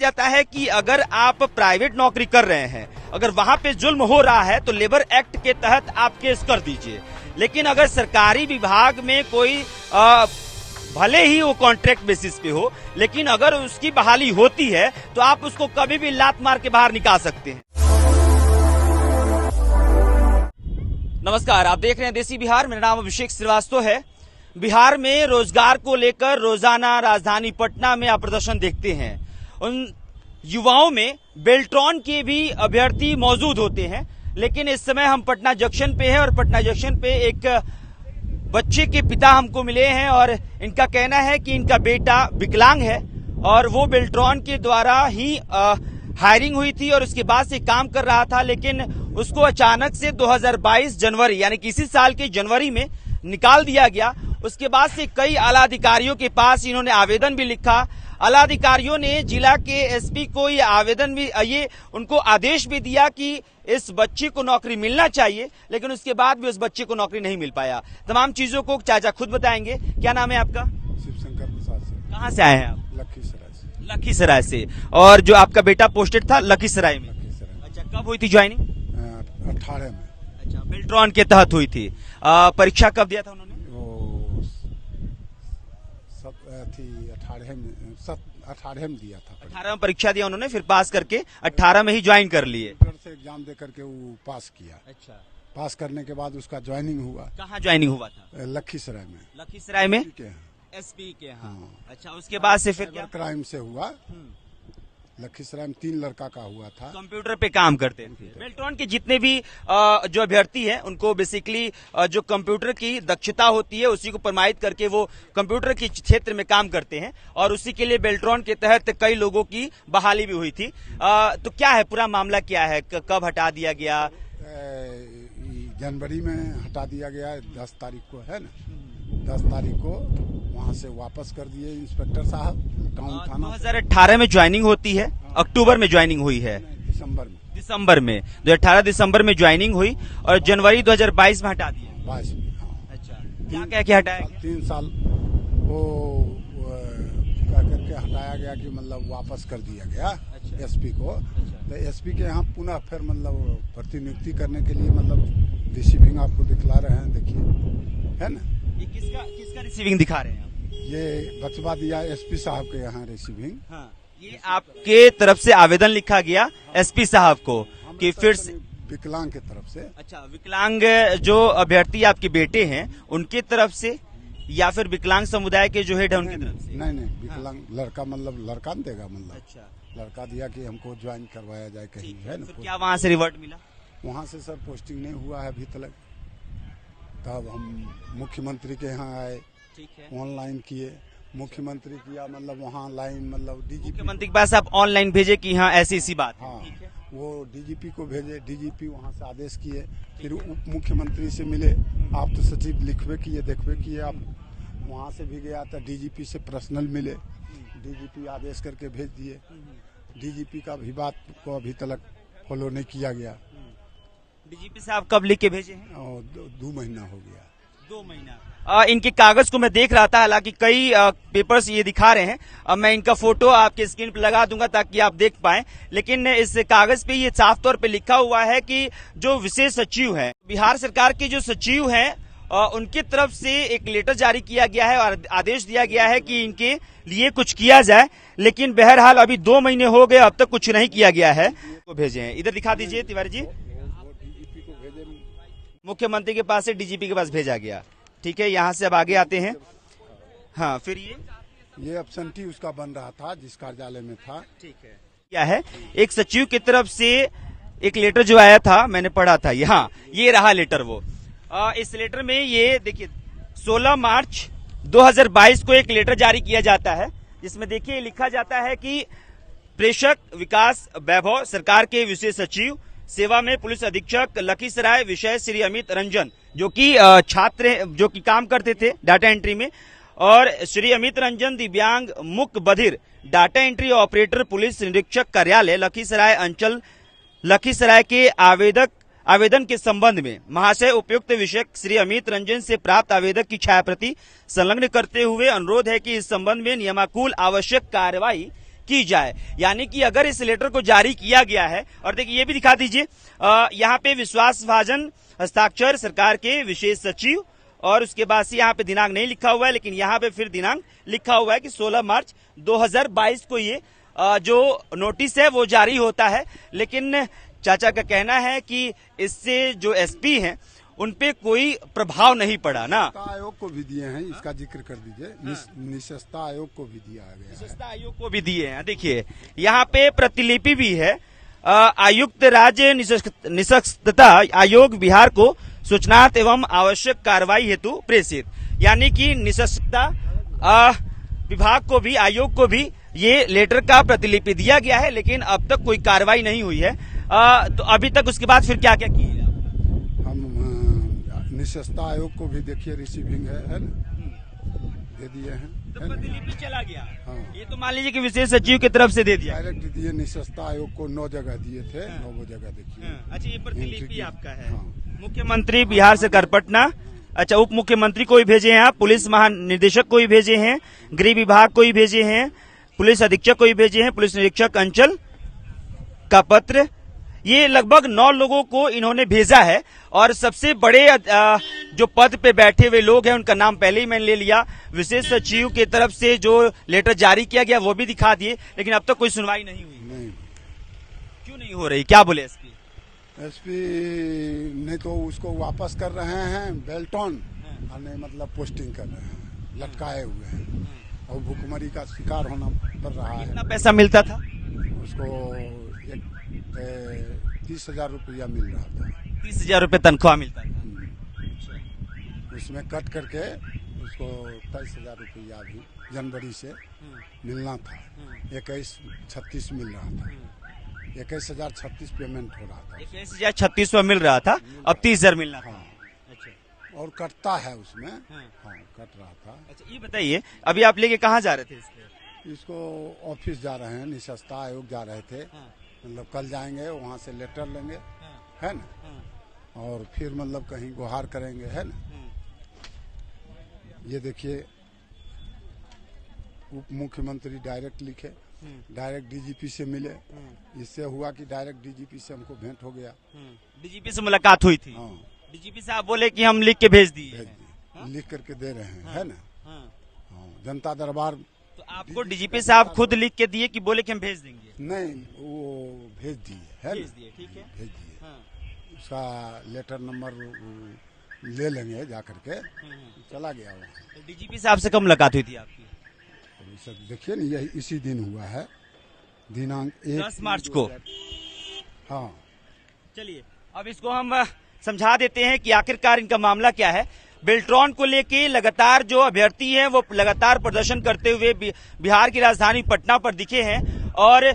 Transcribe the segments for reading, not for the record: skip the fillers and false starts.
जाता है कि अगर आप प्राइवेट नौकरी कर रहे हैं, अगर वहां पे जुल्म हो रहा है तो लेबर एक्ट के तहत आप केस कर दीजिए। लेकिन अगर सरकारी विभाग में कोई भले ही वो कॉन्ट्रैक्ट बेसिस पे हो, लेकिन अगर उसकी बहाली होती है तो आप उसको कभी भी लात मार के बाहर निकाल सकते हैं। नमस्कार, आप देख रहे हैं देसी बिहार। मेरा नाम अभिषेक श्रीवास्तव है। बिहार में रोजगार को लेकर रोजाना राजधानी पटना में आप प्रदर्शन देखते हैं। उन युवाओं में बेल्ट्रॉन के भी अभ्यर्थी मौजूद होते हैं, लेकिन इस समय हम पटना जंक्शन पे हैं और पटना जंक्शन पे एक बच्चे के पिता हमको मिले हैं और इनका कहना है कि इनका बेटा विकलांग है और वो बेल्ट्रॉन के द्वारा ही हायरिंग हुई थी और उसके बाद से काम कर रहा था, लेकिन उसको अचानक से 2022 जनवरी यानी कि इसी साल के जनवरी में निकाल दिया गया। उसके बाद से कई आला अधिकारियों के पास इन्होंने आवेदन भी लिखा। आला अधिकारियों ने जिला के एसपी को ये आवेदन भी उनको आदेश भी दिया कि इस बच्चे को नौकरी मिलना चाहिए, लेकिन उसके बाद भी उस बच्चे को नौकरी नहीं मिल पाया। तमाम चीजों को चाचा खुद बताएंगे। क्या नाम है आपका? शिवशंकर प्रसाद से। कहाँ से आए हैं आप? लखीसराय से। लखीसराय से। और जो आपका बेटा पोस्टेड था लखीसराय में? अच्छा, कब हुई थी ज्वाइनिंग? 18 में। अच्छा, बेल्ट्रॉन के तहत हुई थी। परीक्षा कब दिया था उन्होंने? वो सब थी 18 में दिया था। 18 में परीक्षा दिया उन्होंने, फिर पास करके 18 में ही ज्वाइन कर लिए। से एग्जाम दे करके वो पास किया। अच्छा, पास करने के बाद उसका ज्वाइनिंग हुआ। कहाँ ज्वाइनिंग हुआ था? लखीसराय में। लखीसराय में एसपी के। हाँ। अच्छा, उसके बाद से फिर क्या? क्राइम से हुआ। लखीसराय में 3 लड़का का हुआ था। कंप्यूटर पे काम करते थे। बेल्ट्रॉन के जितने भी जो अभ्यर्थी हैं उनको बेसिकली जो कंप्यूटर की दक्षता होती है उसी को प्रमाणित करके वो कंप्यूटर के क्षेत्र में काम करते हैं और उसी के लिए बेल्ट्रॉन के तहत कई लोगों की बहाली भी हुई थी। तो क्या है पूरा मामला, क्या है, कब हटा दिया गया? जनवरी में हटा दिया गया। 10 तारीख को है ना, 10 तारीख को वहाँ से वापस कर दिए इंस्पेक्टर साहब टाउन थाना। 2018 में ज्वाइनिंग होती है, अक्टूबर में ज्वाइनिंग हुई है। दिसंबर में 2018 दिसंबर में ज्वाइनिंग हुई और जनवरी 2022 में हटा दिया। 22 में। हाँ। अच्छा, क्या क्या हटाया? 3 साल वो कह करके हटाया गया कि मतलब वापस कर दिया गया। अच्छा। एसपी को। अच्छा। तो एसपी के यहाँ पुनः फिर मतलब प्रतिनियुक्ति करने के लिए मतलब रिसीविंग आपको दिखला रहे हैं, देखिए, है ना। ये किसका रिसीविंग दिखा रहे हैं आप? ये बचवा दिया एसपी साहब के यहाँ रिसीविंग। हाँ। ये आपके तरफ से आवेदन लिखा गया एसपी साहब को कि फिर से विकलांग की तरफ से। अच्छा, विकलांग जो अभ्यर्थी आपके बेटे हैं उनके तरफ से या फिर विकलांग समुदाय के जो हेड है उनकी तरफ से? नहीं, विकलांग लड़का मतलब लड़का नहीं देगा, मतलब अच्छा लड़का दिया कि हमको ज्वाइन करवाया जाए कहीं, है ना। क्या वहाँ से रिवर्ट मिला? वहाँ से सर पोस्टिंग नहीं हुआ है अभी तक। तब हम मुख्यमंत्री के यहाँ आए, ऑनलाइन किए, मुख्यमंत्री किया, मतलब वहाँ लाइन मतलब डीजीपी मुख्यमंत्री के पास आप ऑनलाइन भेजे कि हाँ ऐसी बात। हाँ, वो डीजीपी को भेजे, डीजीपी वहाँ से आदेश किए, फिर उप मुख्यमंत्री से मिले, आप तो सचिव लिखवे किए देखवे किए, आप वहाँ से भी गया था, डीजीपी से पर्सनल मिले, डीजीपी आदेश करके भेज दिए। डीजीपी का भी बात को अभी तक फॉलो नहीं किया गया। डीजीपी साहब कब लिख के भेजे हैं? 2 महीना हो गया। 2 महीना। इनके कागज को मैं देख रहा था, हालांकि कई पेपर्स ये दिखा रहे हैं। अब मैं इनका फोटो आपके स्क्रीन पे लगा दूंगा ताकि आप देख पाएं, लेकिन इस कागज पे ये साफ तौर पे लिखा हुआ है कि जो विशेष सचिव है, बिहार सरकार के जो सचिव हैं, उनकी तरफ से एक लेटर जारी किया गया है और आदेश दिया गया है कि इनके लिए कुछ किया जाए, लेकिन बहरहाल अभी 2 महीने हो गए, अब तक कुछ नहीं किया गया है। तो भेजे हैं, इधर दिखा दीजिए तिवारी जी। मुख्यमंत्री के पास से डीजीपी के पास भेजा गया। ठीक है, यहाँ से अब आगे आते हैं। हाँ, फिर ये एब्सेंटी उसका बन रहा था जिस कार्यालय में था। ठीक है, क्या है, एक सचिव की तरफ से एक लेटर जो आया था, मैंने पढ़ा था। यहाँ ये रहा लेटर। वो इस लेटर में ये देखिए 16 मार्च 2022 को एक लेटर जारी किया जाता है, जिसमें देखिए लिखा जाता है कि प्रेषक विकास वैभव, सरकार के विशेष सचिव, सेवा में पुलिस अधीक्षक लखीसराय, विषय श्री अमित रंजन, जो कि छात्र जो कि काम करते थे डाटा एंट्री में, और श्री अमित रंजन दिव्यांग मुक बधिर, डाटा एंट्री ऑपरेटर, पुलिस निरीक्षक कार्यालय लखीसराय अंचल लखीसराय के आवेदन के संबंध में महाशय उपयुक्त विषय श्री अमित रंजन से प्राप्त आवेदक की छायाप्रति संलग्न करते हुए अनुरोध है कि इस संबंध में नियमानुकूल आवश्यक कार्रवाई की जाए। यानी कि अगर इस लेटर को जारी किया गया है, और देखिए ये भी दिखा दीजिए, यहाँ पे विश्वास भाजन हस्ताक्षर सरकार के विशेष सचिव, और उसके बाद से यहाँ पे दिनांक नहीं लिखा हुआ है, लेकिन यहाँ पे फिर दिनांक लिखा हुआ है कि 16 मार्च 2022 को ये जो नोटिस है वो जारी होता है। लेकिन चाचा का कहना है कि इससे जो एसपी हैं उन पे कोई प्रभाव नहीं पड़ा ना। आयोग को भी दिए हैं, इसका जिक्र कर दीजिए। निशस्ता आयोग को भी दिया गया है। निशस्ता आयोग को भी दिए हैं। देखिए यहाँ पे प्रतिलिपि भी है। आयुक्त राज्य निशस्ता आयोग बिहार को सूचनार्थ एवं आवश्यक कार्रवाई हेतु प्रेषित। यानी कि निशस्ता विभाग को भी, आयोग को भी ये लेटर का प्रतिलिपि दिया गया है, लेकिन अब तक कोई कार्रवाई नहीं हुई है। तो अभी तक उसके बाद फिर क्या क्या किए हम निशस्ता आयोग को भी देखिए रिसीविंग है ना, दे दिए हैं। तो प्रतिलिपि चला गया। हाँ। ये तो मान लीजिए कि विशेष सचिव की तरफ से दे दिया। डायरेक्ट दिए। निशस्ता आयोग को 9 जगह दिए थे। 9 जगह देखिए। अच्छा, ये प्रतिलिपि आपका है। हाँ। मुख्यमंत्री बिहार सरकार पटना, अच्छा, उप मुख्यमंत्री को भी भेजे हैं आप, पुलिस महानिदेशक को भी भेजे हैं, गृह विभाग को भी भेजे हैं, पुलिस अधीक्षक को भी भेजे हैं, पुलिस निरीक्षक अंचल का पत्र। ये लगभग 9 लोगों को इन्होंने भेजा है। और सबसे बड़े जो पद पे बैठे हुए लोग हैं उनका नाम पहले ही मैंने ले लिया। विशेष सचिव की तरफ से जो लेटर जारी किया गया वो भी दिखा दिए, लेकिन अब तक कोई सुनवाई नहीं हुई। नहीं। क्यों नहीं हो रही, क्या बोले एसपी? एसपी नहीं तो उसको वापस कर रहे हैं बेल्टॉन, और नहीं मतलब पोस्टिंग कर रहे हैं, लटकाए हुए हैं, और भुखमरी का शिकार होना पड़ रहा है। कितना पैसा मिलता था उसको 30,000 रुपया मिल रहा था। 30,000 रुपये तनख्वाह मिलता था। उसमें कट करके उसको 23,000 रुपया भी जनवरी से मिलना था। 21,36 मिल रहा था। 21,036 पेमेंट हो रहा था। 21,036 मिल रहा था, अब 30,000 मिलना था। हाँ। अच्छा, और कटता है उसमें। हाँ, कट रहा था। अच्छा, ये बताइए अभी आप लेके कहाँ जा रहे थे इसको ऑफिस जा रहे हैं, निशस्ता आयोग जा रहे थे। मतलब कल जाएंगे, वहाँ से लेटर लेंगे, है ना, और फिर मतलब कहीं गुहार करेंगे, है ना। ये देखिए, उप मुख्यमंत्री डायरेक्ट लिखे, डायरेक्ट डीजीपी से मिले। इससे हुआ कि डायरेक्ट डीजीपी से हमको भेंट हो गया। डीजीपी से मुलाकात हुई थी। हाँ, डीजीपी साहब बोले कि हम लिख के भेज दिए, लिख करके दे रहे हैं, है ना। हाँ, जनता दरबार। तो आपको डीजीपी साहब खुद लिख के दिए कि बोले कि हम भेज देंगे? नहीं, वो भेज दिए, है भेज ना। दिए, ठीक है, भेज दिए। उसका लेटर नंबर ले लेंगे जा करके। चला गया वो। तो डीजीपी साहब से कब मुलाकात हुई थी आपकी? देखिए ना, यही इसी दिन हुआ है, दिनांक 10 मार्च को। हाँ, चलिए अब इसको हम समझा देते हैं कि आखिरकार इनका मामला क्या है। बेल्ट्रॉन को लेके लगातार जो अभ्यर्थी हैं वो लगातार प्रदर्शन करते हुए बिहार की राजधानी पटना पर दिखे हैं, और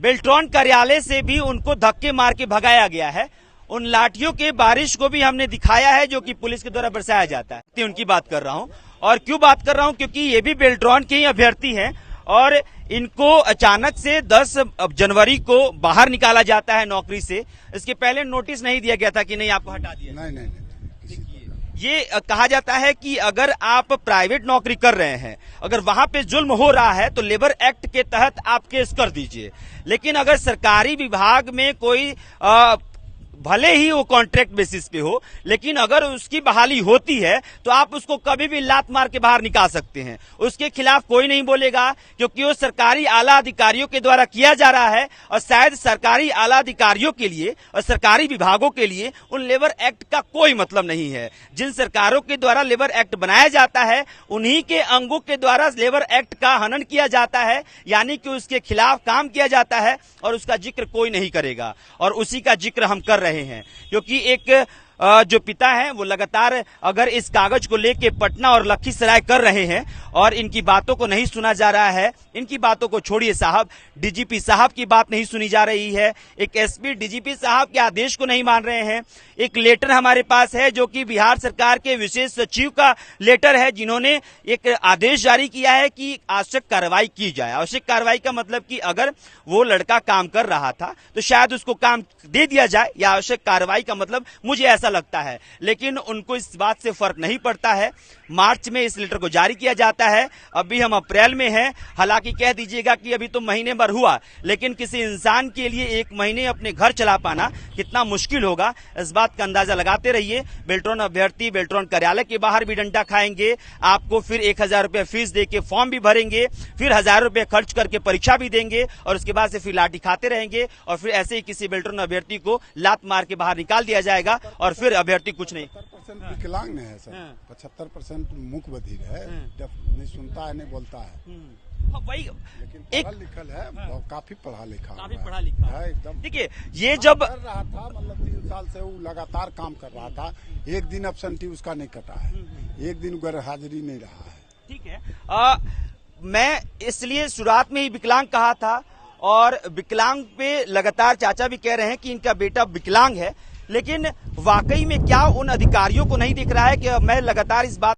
बेल्ट्रॉन कार्यालय से भी उनको धक्के मार के भगाया गया है। उन लाठियों के बारिश को भी हमने दिखाया है जो कि पुलिस के द्वारा बरसाया जाता है। उनकी बात कर रहा हूं, और क्यों बात कर रहा हूं, क्योंकि ये भी बेल्ट्रॉन के ही अभ्यर्थी हैं, और इनको अचानक से 10 जनवरी को बाहर निकाला जाता है नौकरी से। इसके पहले नोटिस नहीं दिया गया था कि नहीं आपको हटा दिया। नहीं। ये कहा जाता है कि अगर आप प्राइवेट नौकरी कर रहे हैं, अगर वहां पे जुल्म हो रहा है तो लेबर एक्ट के तहत आप केस कर दीजिए। लेकिन अगर सरकारी विभाग में कोई भले ही वो कॉन्ट्रैक्ट बेसिस पे हो, लेकिन अगर उसकी बहाली होती है तो आप उसको कभी भी लात मार के बाहर निकाल सकते हैं। उसके खिलाफ कोई नहीं बोलेगा, क्योंकि वो सरकारी आला अधिकारियों के द्वारा किया जा रहा है। और शायद सरकारी आला अधिकारियों के लिए और सरकारी विभागों के लिए उन लेबर एक्ट का कोई मतलब नहीं है। जिन सरकारों के द्वारा लेबर एक्ट बनाया जाता है उन्हीं के अंगों के द्वारा लेबर एक्ट का हनन किया जाता है, यानी कि उसके खिलाफ काम किया जाता है, और उसका जिक्र कोई नहीं करेगा। और उसी का जिक्र हम कर रहे हैं, क्योंकि एक जो पिता हैं वो लगातार अगर इस कागज को लेके पटना और लखीसराय कर रहे हैं और इनकी बातों को नहीं सुना जा रहा है, इनकी बातों को छोड़िए साहब, डीजीपी साहब की बात नहीं सुनी जा रही है, एक एसपी डीजीपी साहब के आदेश को नहीं मान रहे हैं। एक लेटर हमारे पास है जो कि बिहार सरकार के विशेष सचिव का लेटर है, जिन्होंने एक आदेश जारी किया है कि आवश्यक कार्रवाई की जाए। आवश्यक कार्रवाई का मतलब कि अगर वो लड़का काम कर रहा था तो शायद उसको काम दे दिया जाए, या आवश्यक कार्रवाई का मतलब मुझे ऐसा लगता है। लेकिन उनको इस बात से फर्क नहीं पड़ता है। मार्च में इस लेटर को जारी किया जाता है। अभी हम अप्रैल में हैं, हालांकि कह दीजिएगा कि अभी तो महीने भर हुआ, लेकिन किसी इंसान के लिए एक महीने अपने घर चला पाना कितना मुश्किल होगा, इस बात का अंदाजा लगाते रहिए। बेल्ट्रॉन अभ्यर्थी बेल्ट्रॉन कार्यालय के बाहर भी डंडा खाएंगे, आपको फिर 1000 रुपये फीस देके फॉर्म भी भरेंगे, फिर 1000 रुपये खर्च करके परीक्षा भी देंगे और उसके बाद से फिर लाठी खाते रहेंगे और फिर ऐसे ही किसी बेल्ट्रॉन अभ्यर्थी को लात मार के बाहर निकाल दिया जाएगा और फिर अभ्यर्थी कुछ नहीं। 75% विकलांग है सर, 75% मूक बधिर है, नहीं सुनता है, नहीं बोलता है। वही लेकिन एक पढ़ा लिखल है, काफी पढ़ा लिखा है एकदम। देखिए ये जब कर रहा था, मतलब 3 साल से वो लगातार काम कर रहा था, एक दिन एब्सेंटी उसका नहीं कटा है, एक दिन गैर हाजिरी नहीं रहा है। ठीक है, मैं इसलिए शुरुआत में ही विकलांग कहा था और विकलांग पे लगातार चाचा भी कह रहे हैं कि इनका बेटा विकलांग है, लेकिन वाकई में क्या उन अधिकारियों को नहीं दिख रहा है कि मैं लगातार इस बात